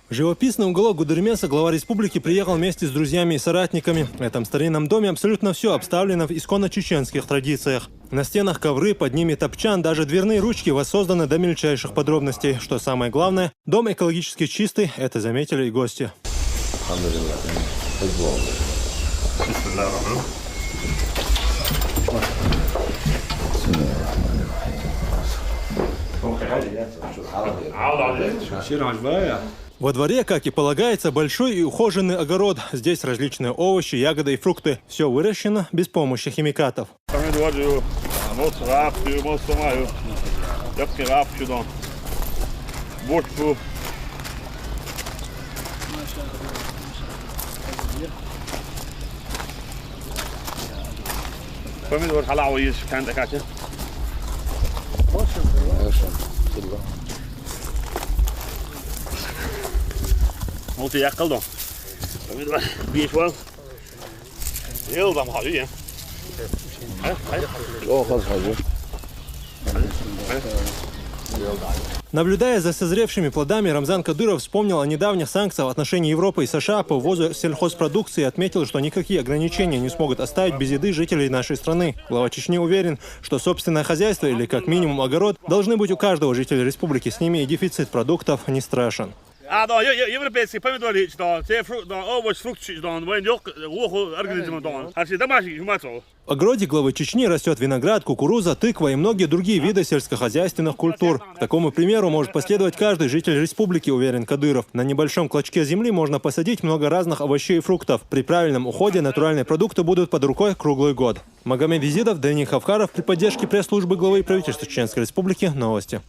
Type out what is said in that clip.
В живописный уголок Гудермеса глава республики приехал вместе с друзьями и соратниками. В этом старинном доме абсолютно все обставлено в исконно-чеченских традициях. На стенах ковры, под ними топчан, даже дверные ручки воссозданы до мельчайших подробностей. Что самое главное, дом экологически чистый, это заметили и гости. Во дворе, как и полагается, большой и ухоженный огород. Здесь различные овощи, ягоды и фрукты. Все выращено без помощи химикатов. Наблюдая за созревшими плодами, Рамзан Кадыров вспомнил о недавних санкциях в отношении Европы и США по ввозу сельхозпродукции и отметил, что никакие ограничения не смогут оставить без еды жителей нашей страны. Глава Чечни уверен, что собственное хозяйство или как минимум огород должны быть у каждого жителя республики. С ними и дефицит продуктов не страшен. Европейские помидоры, овощи, фрукты, В огороде главы Чечни растет виноград, кукуруза, тыква и многие другие виды сельскохозяйственных культур. К такому примеру может последовать каждый житель республики, уверен Кадыров. На небольшом клочке земли можно посадить много разных овощей и фруктов. При правильном уходе натуральные продукты будут под рукой круглый год. Магомед Визидов, Даниил Хавкаров при поддержке пресс-службы главы правительства Чеченской Республики. Новости.